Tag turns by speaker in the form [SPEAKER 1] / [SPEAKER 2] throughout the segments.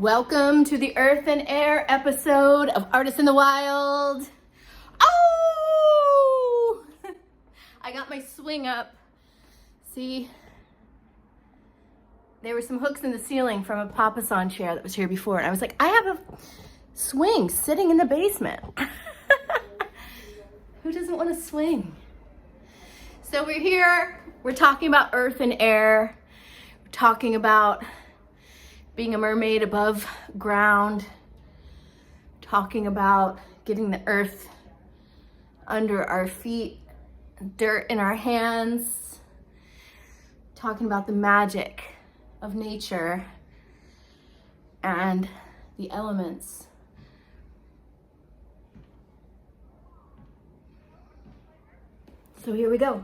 [SPEAKER 1] Welcome to the Earth and Air episode of Artists in the Wild. Oh! I got my swing up. See? There were some hooks in the ceiling from a papasan chair that was here before. And I was like, I have a swing sitting in the basement. Who doesn't want to swing? So we're here. We're talking about Earth and Air. We're talking about being a mermaid above ground, talking about getting the earth under our feet, dirt in our hands, talking about the magic of nature and the elements. So here we go.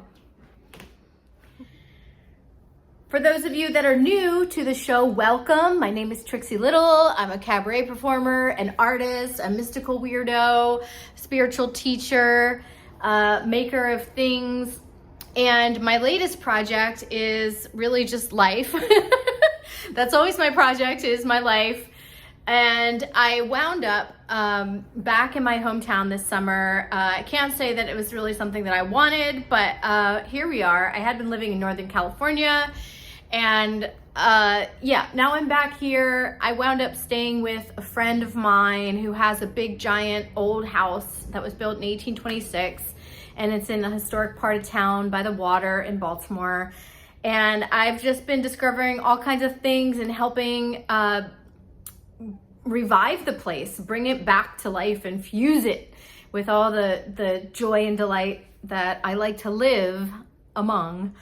[SPEAKER 1] For those of you that are new to the show, welcome. My name is Trixie Little. I'm a cabaret performer, an artist, a mystical weirdo, spiritual teacher, maker of things. And my latest project is really just life. That's always my project, is my life. And I wound up back in my hometown this summer. I can't say that it was really something that I wanted, but here we are. I had been living in Northern California. And now I'm back here. I wound up staying with a friend of mine who has a big giant old house that was built in 1826, and it's in a historic part of town by the water in Baltimore. And I've just been discovering all kinds of things and helping revive the place, bring it back to life, and fuse it with all the joy and delight that I like to live among.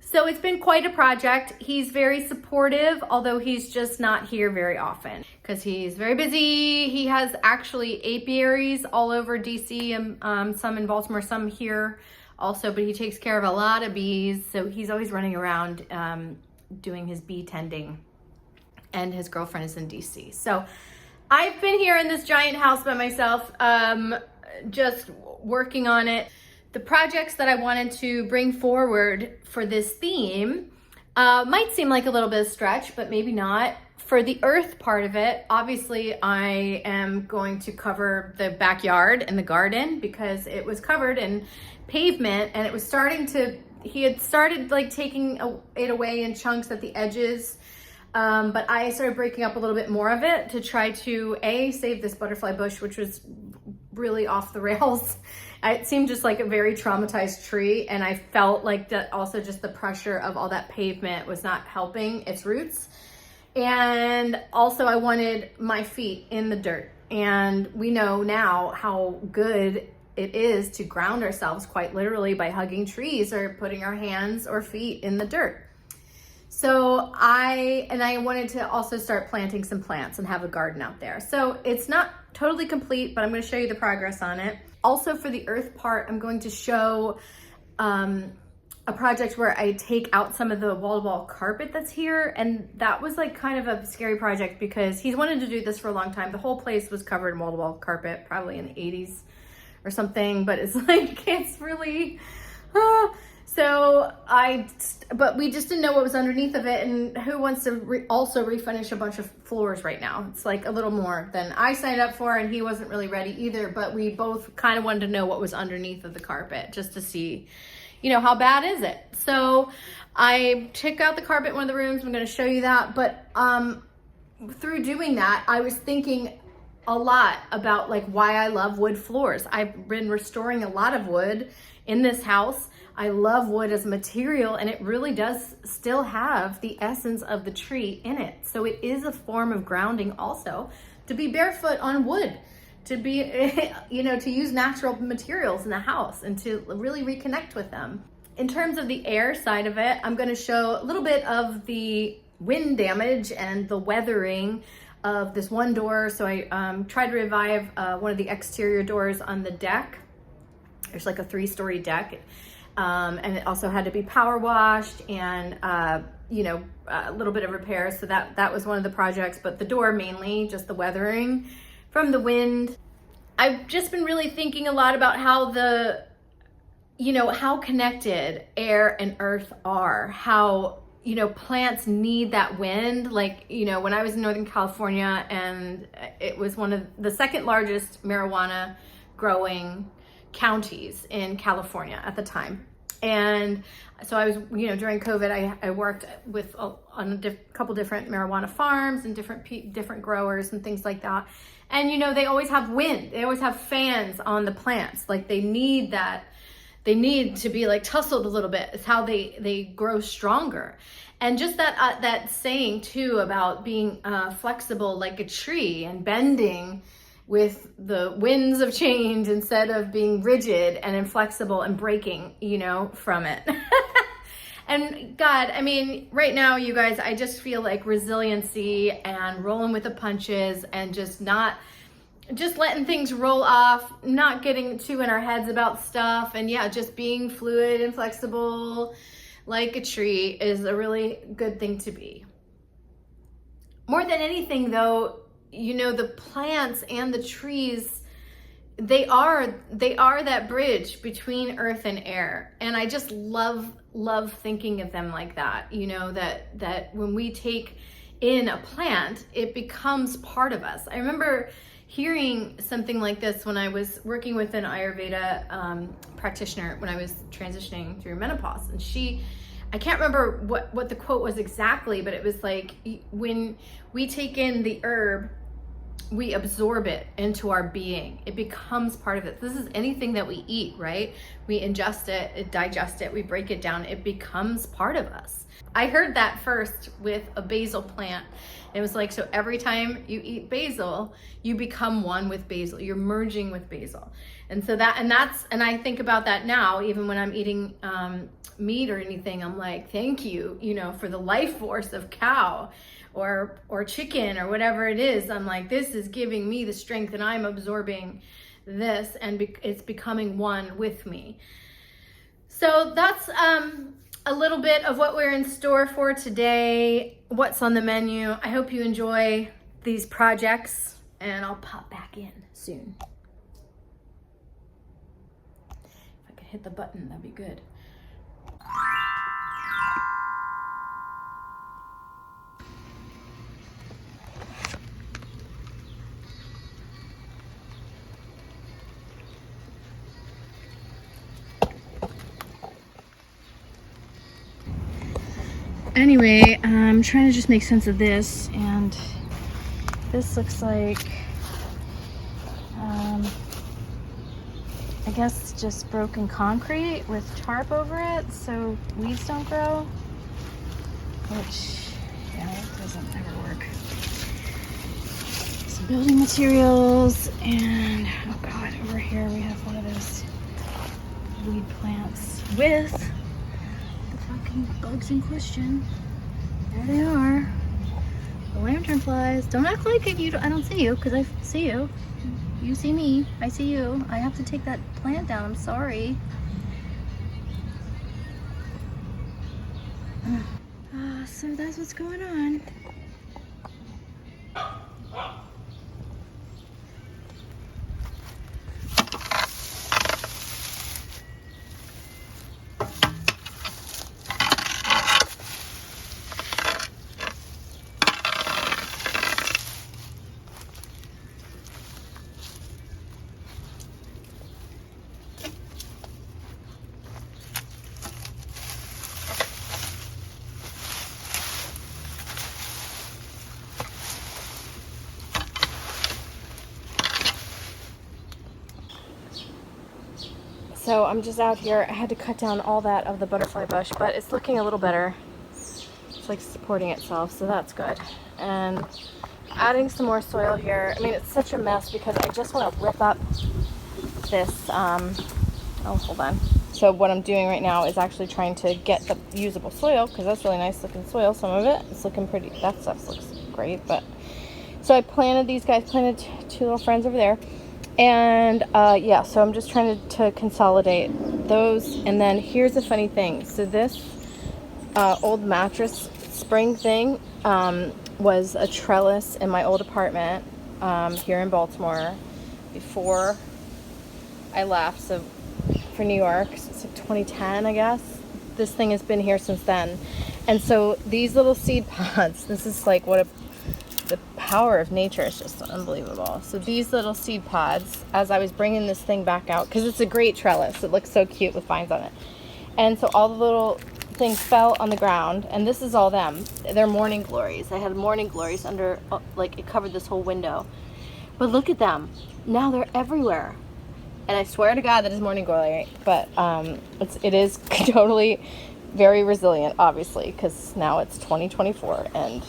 [SPEAKER 1] So it's been quite a project. He's very supportive, although he's just not here very often because he's very busy. He has actually apiaries all over DC, and some in Baltimore, some here also, but he takes care of a lot of bees. So he's always running around doing his bee tending, and his girlfriend is in DC. So I've been here in this giant house by myself, just working on it. The projects that I wanted to bring forward for this theme might seem like a little bit of a stretch, but maybe not. For the earth part of it, obviously I am going to cover the backyard and the garden because it was covered in pavement, and it was he had started like taking it away in chunks at the edges. But I started breaking up a little bit more of it to try to save this butterfly bush, which was really off the rails. It seemed just like a very traumatized tree, and I felt like that also just the pressure of all that pavement was not helping its roots. And also I wanted my feet in the dirt, and we know now how good it is to ground ourselves quite literally by hugging trees or putting our hands or feet in the dirt. So I wanted to also start planting some plants and have a garden out there. So it's not totally complete, but I'm going to show you the progress on it. Also for the earth part, I'm going to show a project where I take out some of the wall-to-wall carpet that's here. And that was like kind of a scary project because he's wanted to do this for a long time. The whole place was covered in wall-to-wall carpet, probably in the 80s or something, but it's like, it's really... but we just didn't know what was underneath of it, and who wants to also refinish a bunch of floors right now? It's like a little more than I signed up for, and he wasn't really ready either, but we both kind of wanted to know what was underneath of the carpet just to see, how bad is it? So I took out the carpet in one of the rooms. I'm going to show you that, but through doing that, I was thinking a lot about like why I love wood floors. I've been restoring a lot of wood in this house. I love wood as a material, and it really does still have the essence of the tree in it. So it is a form of grounding also, to be barefoot on wood, to be, to use natural materials in the house and to really reconnect with them. In terms of the air side of it, I'm going to show a little bit of the wind damage and the weathering of this one door. So I tried to revive one of the exterior doors on the deck. There's like a 3-story deck. And it also had to be power washed and, a little bit of repairs. So that was one of the projects, but the door mainly, just the weathering from the wind. I've just been really thinking a lot about how how connected air and earth are, how you know, plants need that wind. Like, you know, when I was in Northern California, and it was one of the second largest marijuana growing counties in California at the time. And so I was, you know, during COVID, I worked with on a couple different marijuana farms and different growers and things like that. And, you know, they always have wind. They always have fans on the plants. Like, they need that. They need to be like tussled a little bit. It's how they grow stronger. And just that saying too about being flexible like a tree and bending with the winds of change instead of being rigid and inflexible and breaking, you know, from it. And God, I mean, right now, you guys, I just feel like resiliency and rolling with the punches and just letting things roll off, not getting too in our heads about stuff. And yeah, just being fluid and flexible like a tree is a really good thing to be. More than anything though, you know, the plants and the trees, they are that bridge between earth and air. And I just love thinking of them like that, you know, that when we take in a plant, it becomes part of us. I remember hearing something like this when I was working with an Ayurveda practitioner when I was transitioning through menopause. And I can't remember what the quote was exactly, but it was like, when we take in the herb, we absorb it into our being. It becomes part of it. This is anything that we eat, right? We ingest it, digest it, we break it down, it becomes part of us. I heard that first with a basil plant. It was like, so every time you eat basil, you become one with basil. You're merging with basil. And so and I think about that now, even when I'm eating meat or anything, I'm like, thank you, you know, for the life force of cow or chicken or whatever it is. I'm like, this is giving me the strength and I'm absorbing this, and it's becoming one with me. So that's a little bit of what we're in store for today, what's on the menu. I hope you enjoy these projects, and I'll pop back in soon. If I could hit the button, that'd be good. Anyway, I'm trying to just make sense of this, and this looks like, I guess just broken concrete with tarp over it so weeds don't grow, which, yeah, that doesn't ever work. Some building materials, and oh God, over here we have one of those weed plants with the fucking bugs in question. There they are. The lanternflies. Don't act like I don't see you, because I see you. You see me. I see you. I have to take that plant down. I'm sorry. So that's what's going on. So I'm just out here. I had to cut down all that of the butterfly bush, but it's looking a little better. It's like supporting itself, so that's good. And adding some more soil here. I mean, it's such a mess because I just want to rip up this, oh, hold on. So what I'm doing right now is actually trying to get the usable soil, because that's really nice looking soil. Some of it, it's looking pretty, that stuff looks great. But so I planted these guys, planted two little friends over there. And yeah, so I'm just trying to consolidate those. And then here's the funny thing. So this old mattress spring thing was a trellis in my old apartment here in Baltimore before I left. So for New York, so it's like 2010, I guess. This thing has been here since then. And so these little seed pods, this is like what the power of nature is just unbelievable. So these little seed pods, as I was bringing this thing back out, because it's a great trellis, it looks so cute with vines on it. And so all the little things fell on the ground, and this is all them. They're morning glories. I had morning glories under, like, it covered this whole window. But look at them. Now they're everywhere. And I swear to God that is morning glory, but it is totally very resilient, obviously, because now it's 2024 and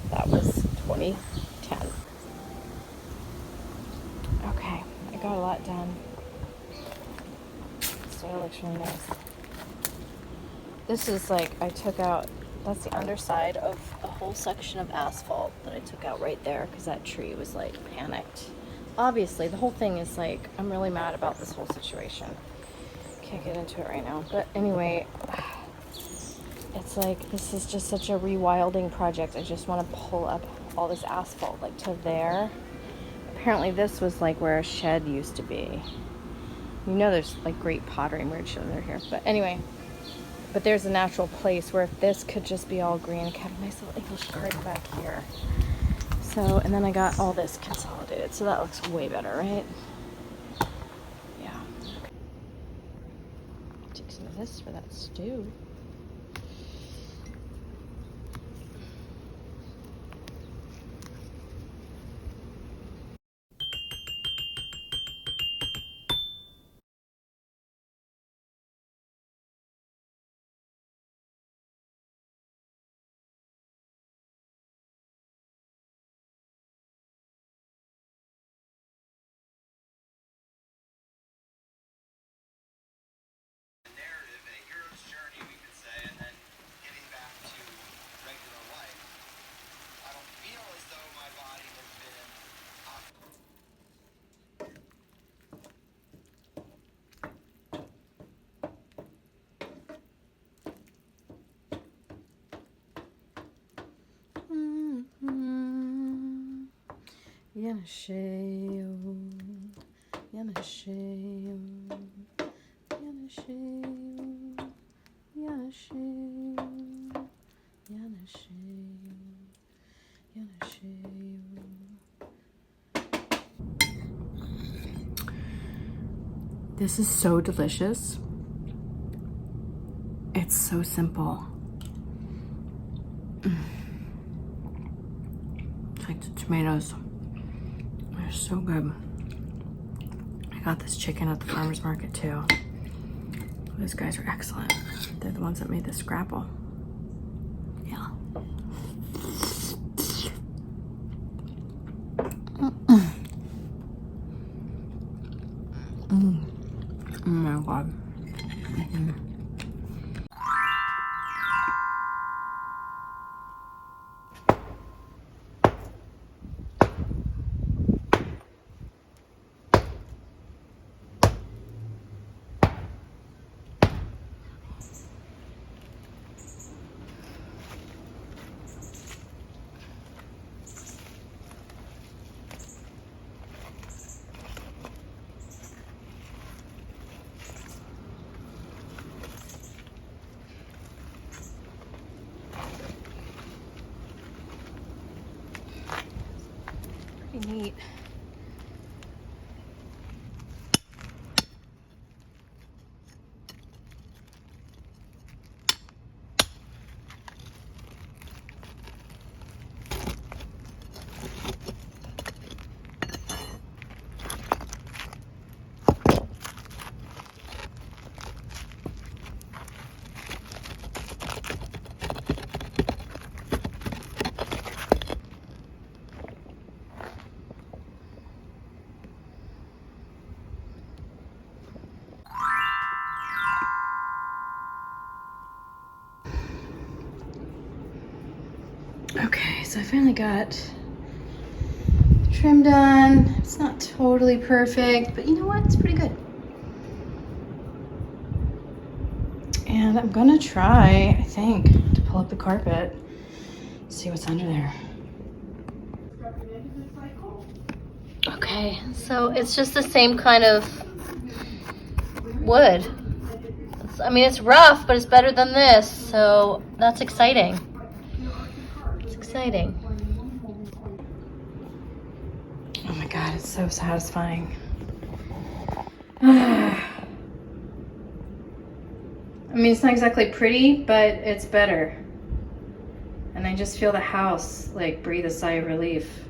[SPEAKER 1] that was 2010. Okay, I got a lot done. Soil looks really nice. This is like, I took out, that's the underside of a whole section of asphalt that I took out right there because that tree was like panicked. Obviously, the whole thing is like, I'm really mad about this whole situation. Can't get into it right now. But anyway, it's like, this is just such a rewilding project. I just want to pull up all this asphalt like to there. Apparently this was like where a shed used to be. You know there's like great pottery and weird shit under here. But anyway, but there's a natural place where this could just be all green. I have a nice little English garden back here. So, and then I got all this consolidated. So that looks way better, right? Yeah. Okay. Take some of this for that stew. Yanasheo, Yanasheo, Yanasheo, Yanasheo, Yanasheo, Yanasheo. This is so delicious. It's so simple. It's like the tomatoes. They're so good. I got this chicken at the farmer's market too. Those guys are excellent. They're the ones that made the scrapple. Yeah. Oh my God. Pretty neat. Okay, so I finally got the trim done. It's not totally perfect, but you know what? It's pretty good. And I'm gonna try, I think, to pull up the carpet, see what's under there. Okay, so it's just the same kind of wood. I mean, it's rough, but it's better than this, so that's exciting. It's exciting. Oh my God, it's so satisfying. I mean, it's not exactly pretty, but it's better. And I just feel the house like breathe a sigh of relief.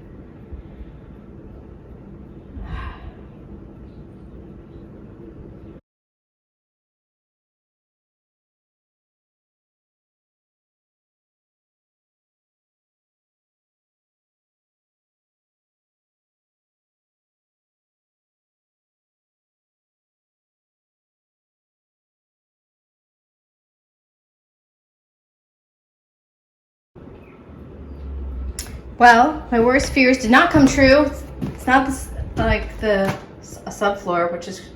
[SPEAKER 1] Well, my worst fears did not come true. It's not this, like a subfloor, which is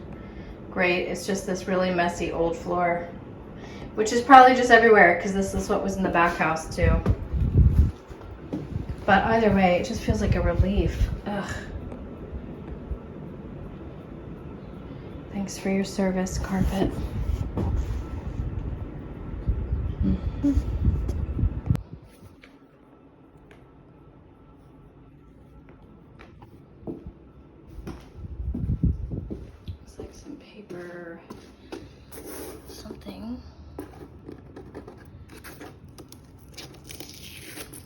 [SPEAKER 1] great. It's just this really messy old floor, which is probably just everywhere because this is what was in the back house too. But either way, it just feels like a relief. Ugh. Thanks for your service, carpet. Mm-hmm. Looks like some paper, something.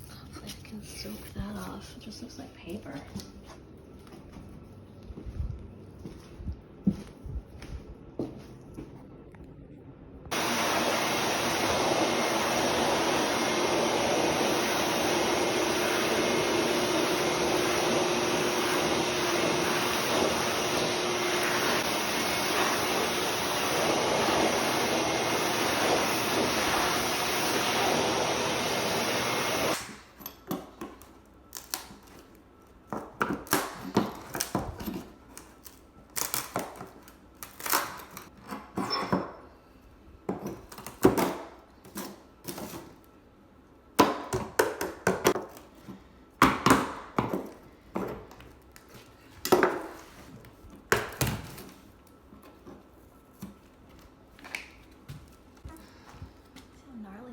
[SPEAKER 1] Hopefully I can soak that off. It just looks like paper.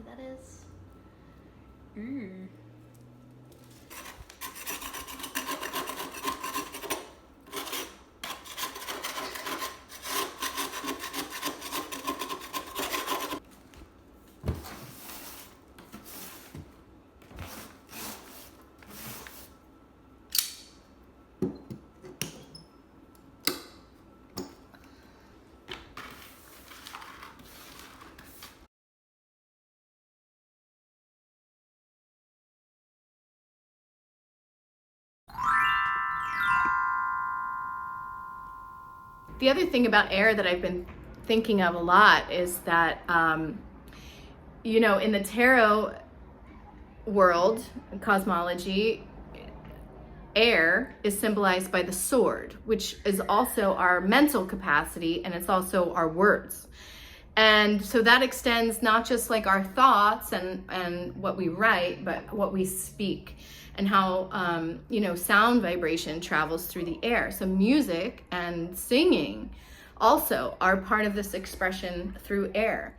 [SPEAKER 1] That is. The other thing about air that I've been thinking of a lot is that, you know, in the tarot world, cosmology, air is symbolized by the sword, which is also our mental capacity, and it's also our words. And so that extends not just like our thoughts and what we write, but what we speak, and how, you know, sound vibration travels through the air. So music and singing also are part of this expression through air.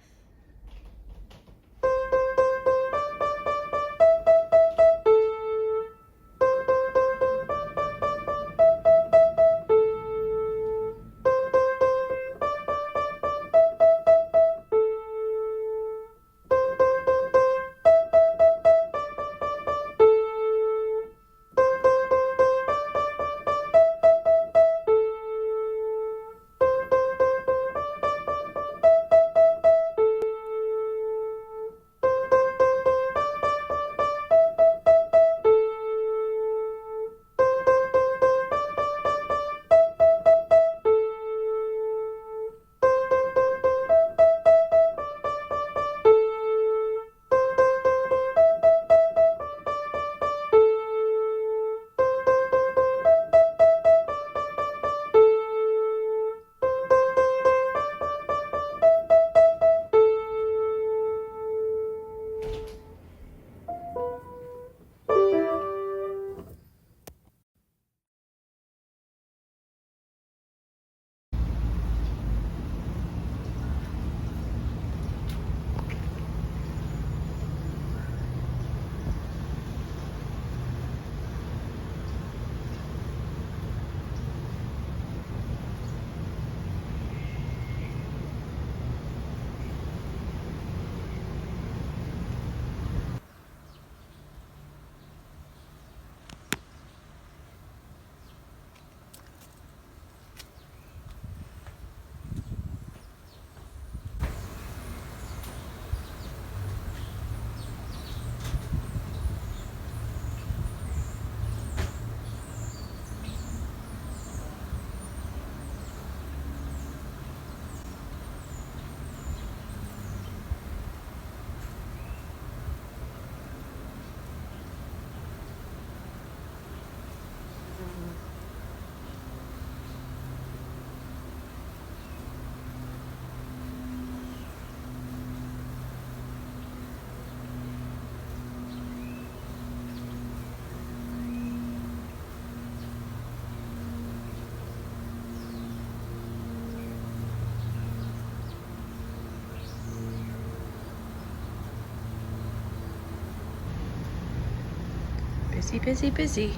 [SPEAKER 1] Busy, busy, busy. See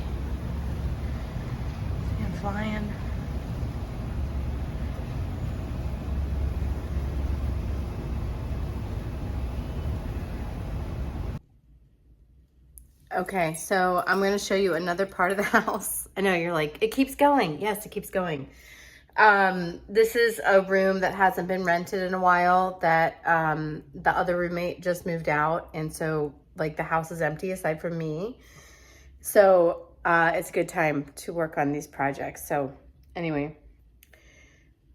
[SPEAKER 1] him flying. Okay, so I'm gonna show you another part of the house. I know you're like, it keeps going. Yes, it keeps going. This is a room that hasn't been rented in a while that the other roommate just moved out. And so like the house is empty aside from me. So it's a good time to work on these projects. So anyway,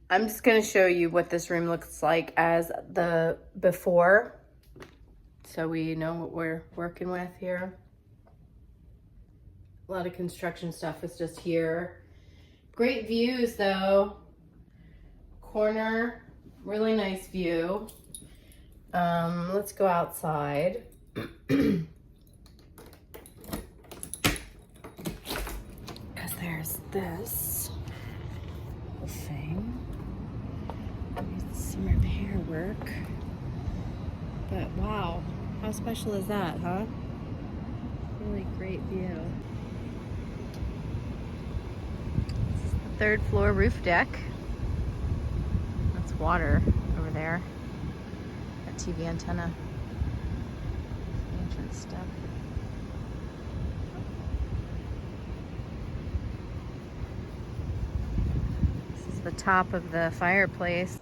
[SPEAKER 1] I'm just gonna show you what this room looks like as the before. So we know what we're working with here. A lot of construction stuff is just here. Great views though. Corner, really nice view. Let's go outside. Because there's this whole thing. Some of the hair work. But wow, how special is that, huh? Really great view. This is the third floor roof deck. That's water over there. That TV antenna. Ancient stuff. This is the top of the fireplace.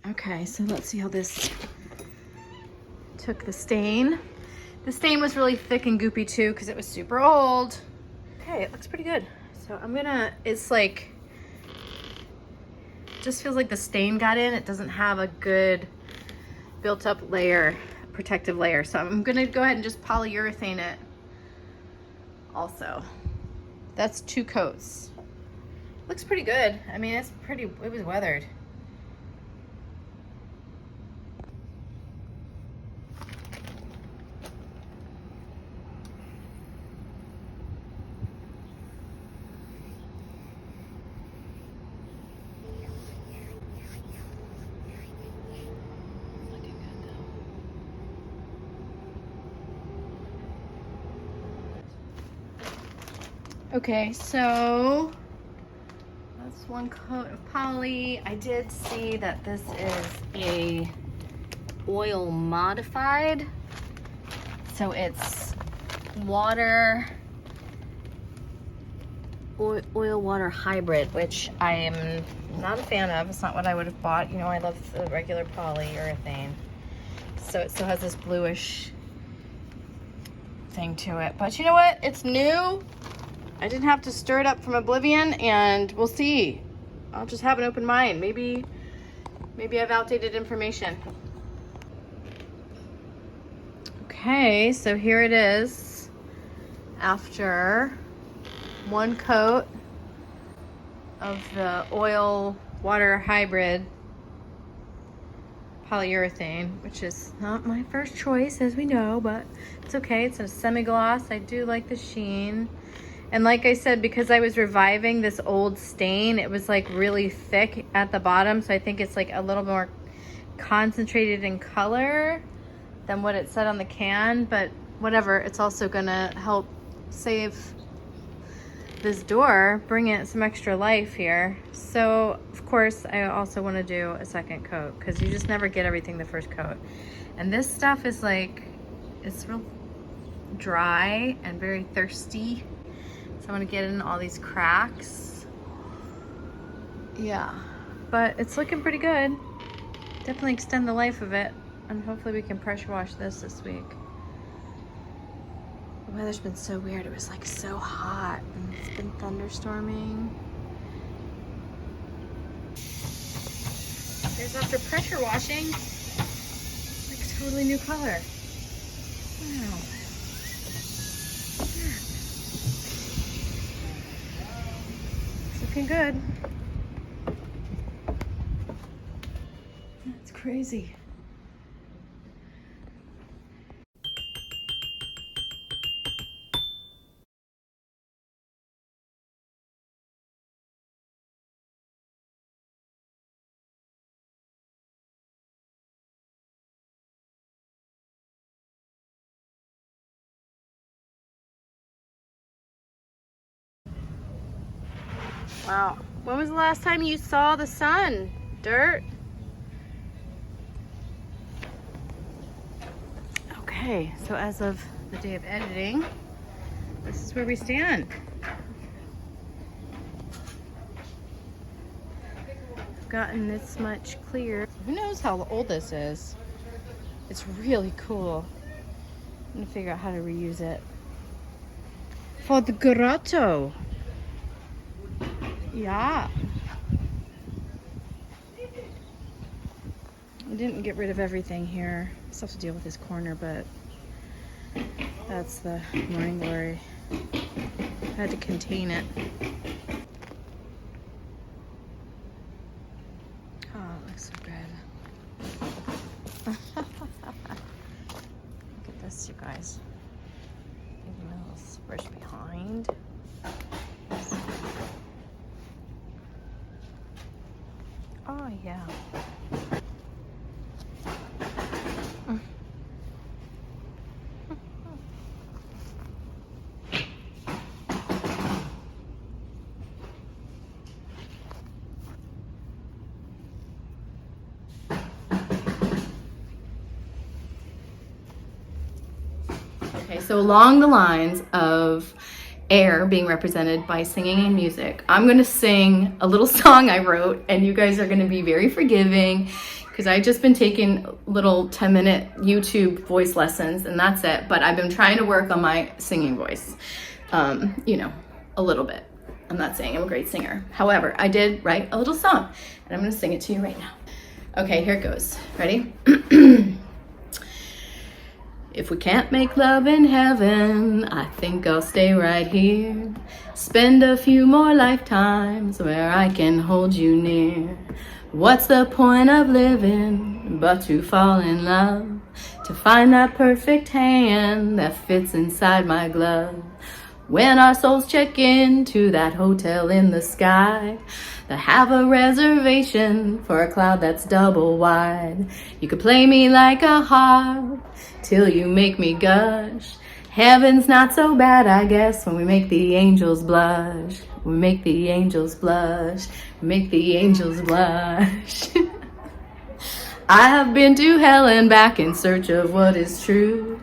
[SPEAKER 1] Okay, so let's see how this took the stain. The stain was really thick and goopy too because it was super old. Okay, it looks pretty good. So I'm gonna, it's like, just feels like the stain got in. It doesn't have a good built up layer, protective layer. So I'm gonna go ahead and just polyurethane it also. That's 2 coats. Looks pretty good. I mean, it's pretty, it was weathered. Okay, so that's 1 coat of poly. I did see that this is a oil modified. So it's water, oil water hybrid, which I am not a fan of. It's not what I would have bought. You know, I love the regular polyurethane. So it still has this bluish thing to it. But you know what? It's new. I didn't have to stir it up from oblivion, and we'll see. I'll just have an open mind. Maybe I've outdated information. Okay, so here it is after 1 coat of the oil water hybrid polyurethane, which is not my first choice, as we know, but it's okay. It's a semi-gloss. I do like the sheen. And like I said, because I was reviving this old stain, it was like really thick at the bottom. So I think it's like a little more concentrated in color than what it said on the can, but whatever. It's also gonna help save this door, bring it some extra life here. So of course I also want to do a second coat because you just never get everything the first coat. And this stuff is like, it's real dry and very thirsty. So I'm gonna get in all these cracks. Yeah, but it's looking pretty good. Definitely extend the life of it, and hopefully we can pressure wash this week. The weather's been so weird. It was like so hot, and it's been thunderstorming. There's after pressure washing, like totally new color. Wow. It's looking good. That's crazy. Wow. When was the last time you saw the sun? Dirt? Okay, so as of the day of editing, this is where we stand. I've gotten this much clear. Who knows how old this is? It's really cool. I'm gonna figure out how to reuse it. For the grotto. Yeah. I didn't get rid of everything here. I still have to deal with this corner, but that's the morning glory. I had to contain it. Oh, it looks so good. Look at this, you guys. Maybe a little brush behind. Oh, yeah. Okay, so along the lines of air being represented by singing and music, I'm going to sing a little song I wrote, and you guys are going to be very forgiving because I've just been taking little 10-minute YouTube voice lessons, and that's it. But I've been trying to work on my singing voice, you know, a little bit. I'm not saying I'm a great singer. However, I did write a little song, and I'm going to sing it to you right now. Okay, here it goes. Ready? If we can't make love in heaven, I think I'll stay right here. Spend a few more lifetimes where I can hold you near. What's the point of living but to fall in love? To find that perfect hand that fits inside my glove. When our souls check into that hotel in the sky, they have a reservation for a cloud that's double wide. You could play me like a harp till you make me gush. Heaven's not so bad, I guess, when we make the angels blush. We make the angels blush. We make the angels blush. I have been to hell and back in search of what is true.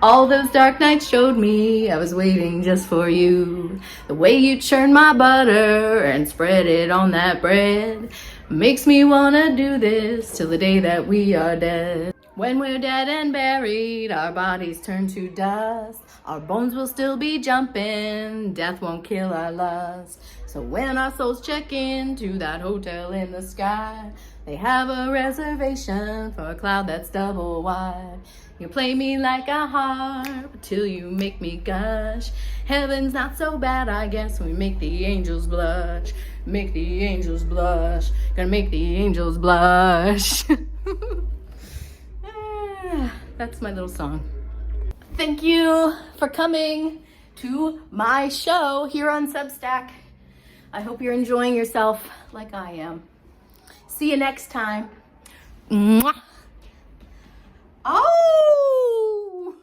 [SPEAKER 1] All those dark nights showed me I was waiting just for you. The way you churn my butter and spread it on that bread makes me wanna do this till the day that we are dead. When we're dead and buried, our bodies turn to dust. Our bones will still be jumping, death won't kill our lust. So when our souls check into that hotel in the sky, they have a reservation for a cloud that's double wide. You play me like a harp till you make me gush. Heaven's not so bad, I guess, when we make the angels blush. Make the angels blush. Gonna make the angels blush. That's my little song. Thank you for coming to my show here on Substack. I hope you're enjoying yourself like I am. See you next time. Mwah. Oh!